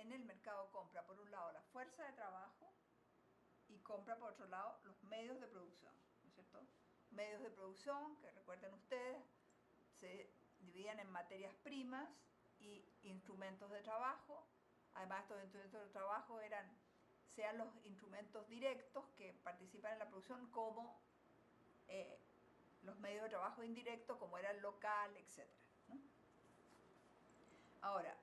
en el mercado compra por un lado la fuerza de trabajo y compra por otro lado los medios de producción, ¿no es cierto? Medios de producción, que recuerden ustedes, se dividían en materias primas y instrumentos de trabajo. Además, estos instrumentos de trabajo sean los instrumentos directos que participan en la producción, como los medios de trabajo indirectos, como era el local, etc., ¿no? Ahora,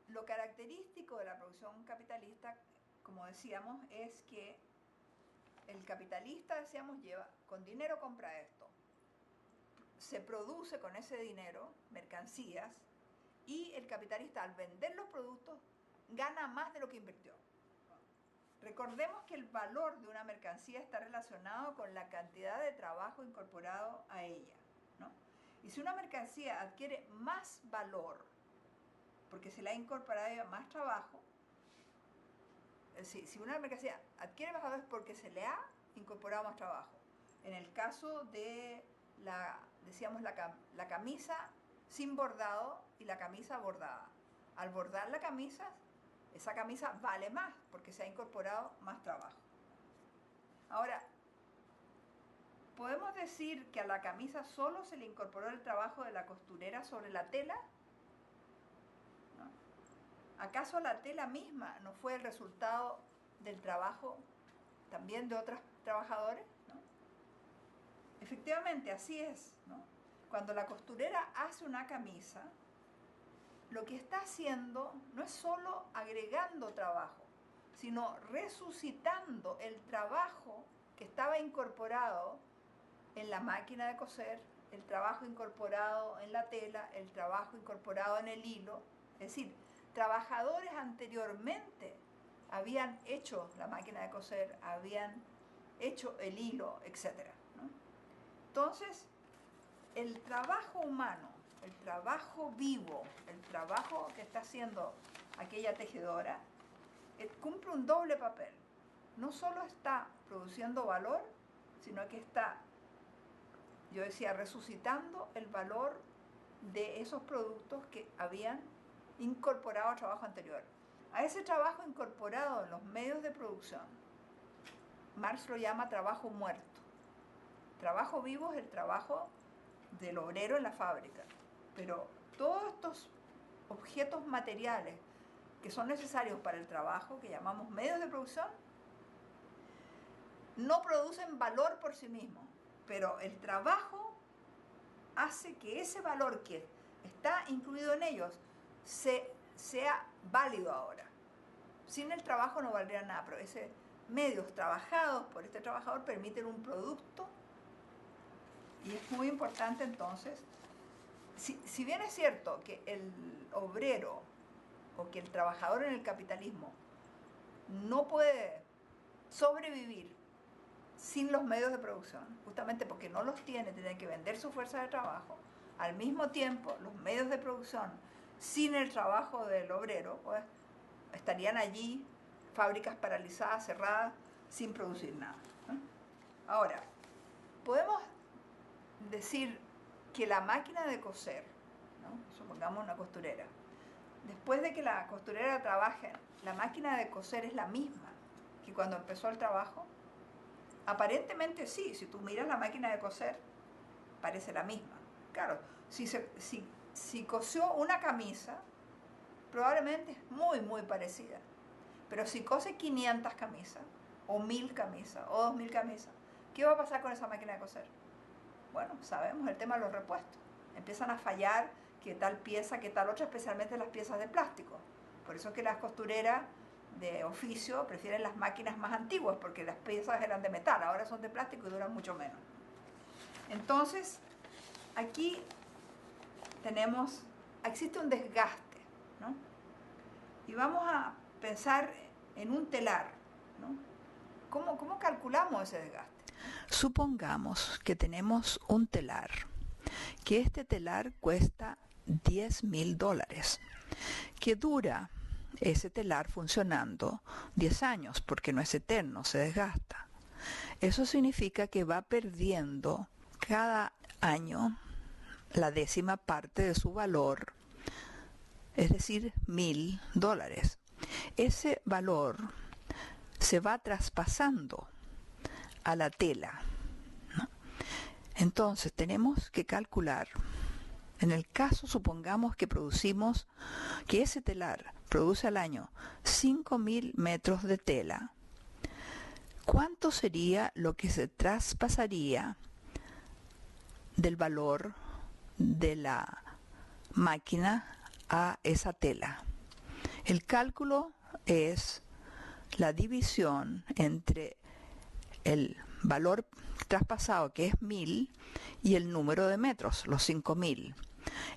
lo característico de la producción capitalista, como decíamos, es que el capitalista, decíamos, con dinero compra esto, se produce con ese dinero mercancías, y el capitalista, al vender los productos, gana más de lo que invirtió. Recordemos que el valor de una mercancía está relacionado con la cantidad de trabajo incorporado a ella, ¿no? Y si una mercancía adquiere más valor porque se le ha incorporado a ella más trabajo, si una mercancía adquiere más valor es porque se le ha incorporado más trabajo. En el caso de decíamos, la camisa sin bordado y la camisa bordada. Al bordar la camisa, esa camisa vale más porque se ha incorporado más trabajo. Ahora, ¿podemos decir que a la camisa solo se le incorporó el trabajo de la costurera sobre la tela? ¿No? ¿Acaso la tela misma no fue el resultado del trabajo también de otros trabajadores? ¿No? Efectivamente, así es, ¿no? Cuando la costurera hace una camisa, lo que está haciendo no es solo agregando trabajo, sino resucitando el trabajo que estaba incorporado en la máquina de coser, el trabajo incorporado en la tela, el trabajo incorporado en el hilo. Es decir, trabajadores anteriormente habían hecho la máquina de coser, habían hecho el hilo, etc., ¿no? Entonces, el trabajo humano, el trabajo vivo, el trabajo que está haciendo aquella tejedora, cumple un doble papel. No solo está produciendo valor, sino que está, yo decía, resucitando el valor de esos productos que habían incorporado al trabajo anterior. A ese trabajo incorporado en los medios de producción, Marx lo llama trabajo muerto. Trabajo vivo es el trabajo del obrero en la fábrica, pero todos estos objetos materiales que son necesarios para el trabajo, que llamamos medios de producción, no producen valor por sí mismos, pero el trabajo hace que ese valor que está incluido en ellos sea válido ahora. Sin el trabajo no valdría nada, pero esos medios trabajados por este trabajador permiten un producto. Y es muy importante entonces, si bien es cierto que el obrero o que el trabajador en el capitalismo no puede sobrevivir sin los medios de producción, justamente porque no los tiene que vender su fuerza de trabajo, al mismo tiempo los medios de producción, sin el trabajo del obrero, pues estarían allí fábricas paralizadas, cerradas, sin producir nada, ¿no? Ahora, podemos decir que la máquina de coser, ¿no? Supongamos una costurera, después de que la costurera trabaje, la máquina de coser es la misma que cuando empezó el trabajo. Aparentemente sí, si tú miras la máquina de coser, parece la misma. Claro, si cosió una camisa, probablemente es muy, muy parecida. Pero si cose 500 camisas, o 1000 camisas, o 2000 camisas, ¿qué va a pasar con esa máquina de coser? Bueno, sabemos el tema de los repuestos. Empiezan a fallar que tal pieza, que tal otra, especialmente las piezas de plástico. Por eso es que las costureras de oficio prefieren las máquinas más antiguas, porque las piezas eran de metal, ahora son de plástico y duran mucho menos. Entonces, aquí existe un desgaste, ¿no? Y vamos a pensar en un telar, ¿no? ¿Cómo calculamos ese desgaste? Supongamos que tenemos un telar, que este telar cuesta $10,000, que dura ese telar funcionando 10 años, porque no es eterno, se desgasta. Eso significa que va perdiendo cada año la 10ª parte de su valor, es decir, $1,000. ese valor se va traspasando a la tela, ¿no? Entonces tenemos que calcular, en el caso supongamos que ese telar produce al año 5.000 metros de tela, ¿cuánto sería lo que se traspasaría del valor de la máquina a esa tela? El cálculo es la división entre el valor traspasado, que es 1.000, y el número de metros, los 5.000.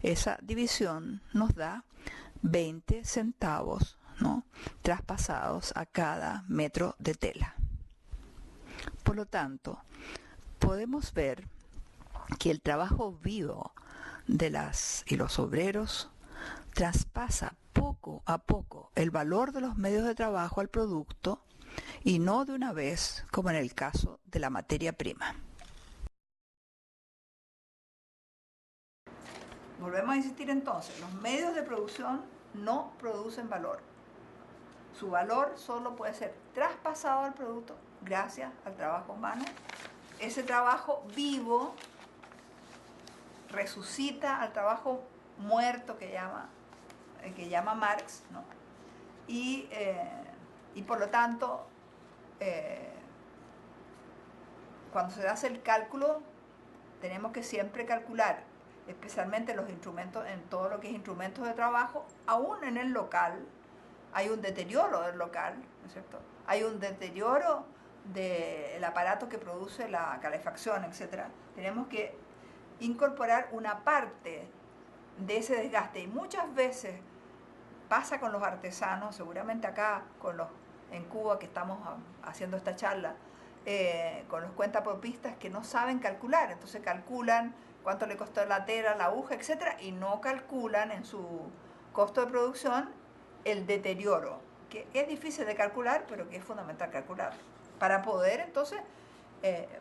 Esa división nos da 20 centavos, ¿no?, traspasados a cada metro de tela. Por lo tanto, podemos ver que el trabajo vivo y los obreros traspasa poco a poco el valor de los medios de trabajo al producto, y no de una vez como en el caso de la materia prima. Volvemos a insistir entonces, los medios de producción no producen valor. Su valor solo puede ser traspasado al producto gracias al trabajo humano. Ese trabajo vivo resucita al trabajo muerto que llama Marx, ¿no? Y por lo tanto, cuando se hace el cálculo, tenemos que siempre calcular, especialmente los instrumentos, en todo lo que es instrumentos de trabajo, aún en el local, hay un deterioro del local, ¿no es cierto? Hay un deterioro del aparato que produce la calefacción, etc. Tenemos que incorporar una parte de ese desgaste, y muchas veces pasa con los artesanos, seguramente acá en Cuba que estamos haciendo esta charla, con los cuentapropistas que no saben calcular, entonces calculan cuánto le costó la tela, la aguja, etc., y no calculan en su costo de producción el deterioro, que es difícil de calcular, pero que es fundamental calcular, para poder entonces,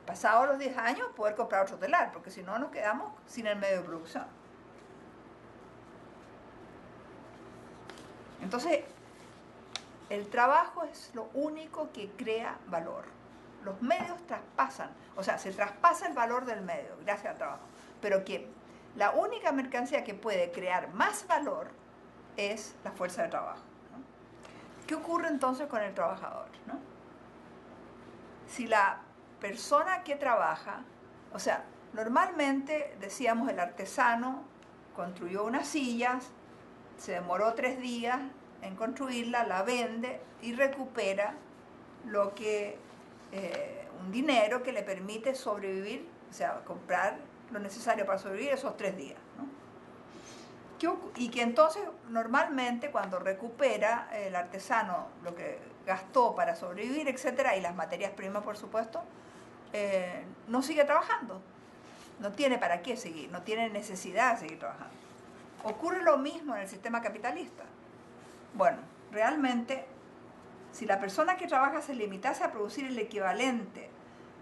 pasados los 10 años, poder comprar otro telar, porque si no nos quedamos sin el medio de producción. Entonces, el trabajo es lo único que crea valor. Los medios traspasan, o sea, se traspasa el valor del medio gracias al trabajo, pero que la única mercancía que puede crear más valor es la fuerza de trabajo, ¿no? ¿Qué ocurre entonces con el trabajador, ¿no? Si la persona que trabaja, o sea, normalmente decíamos el artesano construyó unas sillas, se demoró 3 días en construirla, la vende y recupera un dinero que le permite sobrevivir, o sea, comprar lo necesario para sobrevivir esos 3 días, ¿no? Y que entonces normalmente cuando recupera el artesano lo que gastó para sobrevivir, etcétera, y las materias primas, por supuesto, no sigue trabajando, no tiene para qué seguir, no tiene necesidad de seguir trabajando. Ocurre lo mismo en el sistema capitalista. Bueno, realmente, si la persona que trabaja se limitase a producir el equivalente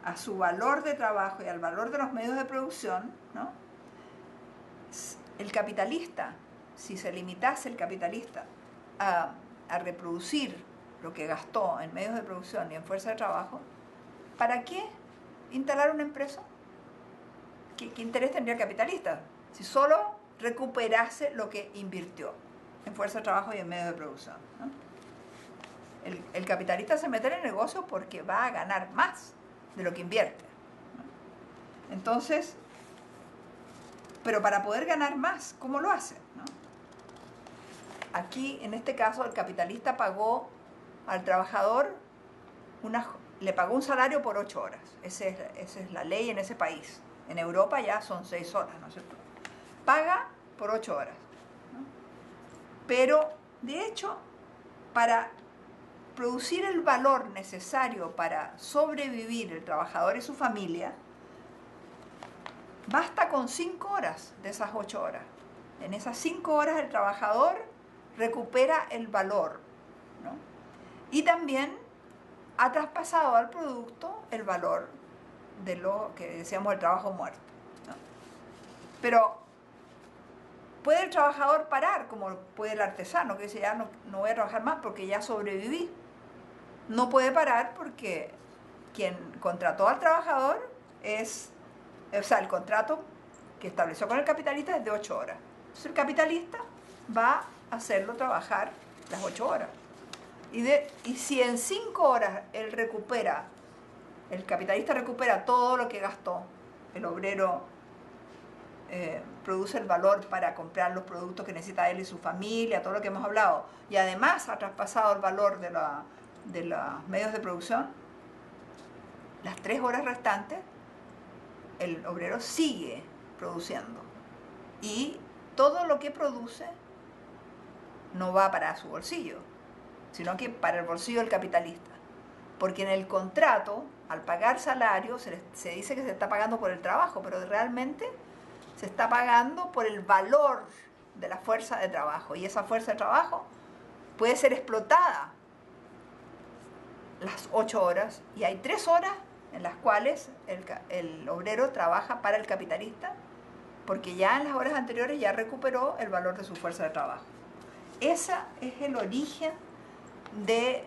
a su valor de trabajo y al valor de los medios de producción, ¿no?, el capitalista, si se limitase el capitalista a reproducir lo que gastó en medios de producción y en fuerza de trabajo, ¿para qué instalar una empresa? ¿Qué interés tendría el capitalista si solo recuperase lo que invirtió en fuerza de trabajo y en medios de producción, ¿no? El capitalista se mete en el negocio porque va a ganar más de lo que invierte, ¿no? Entonces, pero para poder ganar más, ¿cómo lo hace, no? Aquí, en este caso, el capitalista pagó al trabajador, le pagó un salario por 8 horas. Esa es la ley en ese país. En Europa ya son 6 horas, ¿no es cierto? Paga por 8 horas, ¿no? Pero, de hecho, para producir el valor necesario para sobrevivir el trabajador y su familia, basta con 5 horas de esas 8 horas. En esas 5 horas el trabajador recupera el valor, ¿no? Y también ha traspasado al producto el valor de lo que decíamos el trabajo muerto, ¿no? Pero puede el trabajador parar, como puede el artesano, que dice ya no voy a trabajar más porque ya sobreviví. No puede parar porque quien contrató al trabajador o sea, el contrato que estableció con el capitalista es de 8 horas. Entonces el capitalista va a hacerlo trabajar las 8 horas. Y si en 5 horas el capitalista recupera todo lo que gastó, el obrero produce el valor para comprar los productos que necesita él y su familia, todo lo que hemos hablado, y además ha traspasado el valor de los medios de producción, las 3 horas restantes, el obrero sigue produciendo. Y todo lo que produce no va para su bolsillo, sino que para el bolsillo del capitalista. Porque en el contrato, al pagar salario, se dice que se está pagando por el trabajo, pero realmente se está pagando por el valor de la fuerza de trabajo. Y esa fuerza de trabajo puede ser explotada las 8 horas, y hay 3 horas en las cuales el obrero trabaja para el capitalista, porque ya en las horas anteriores ya recuperó el valor de su fuerza de trabajo. Ese es el origen de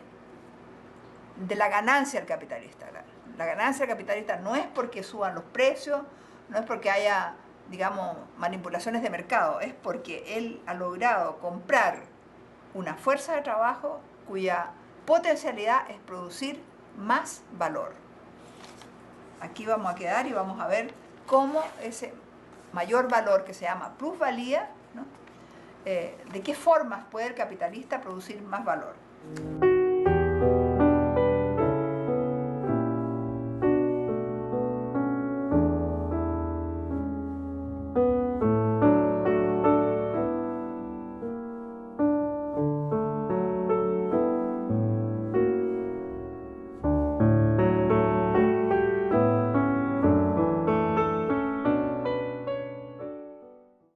la ganancia del capitalista. La ganancia del capitalista no es porque suban los precios, no es porque haya, digamos, manipulaciones de mercado, es porque él ha logrado comprar una fuerza de trabajo cuya potencialidad es producir más valor. Aquí vamos a quedar y vamos a ver cómo ese mayor valor, que se llama plusvalía, ¿no? De qué formas puede el capitalista producir más valor.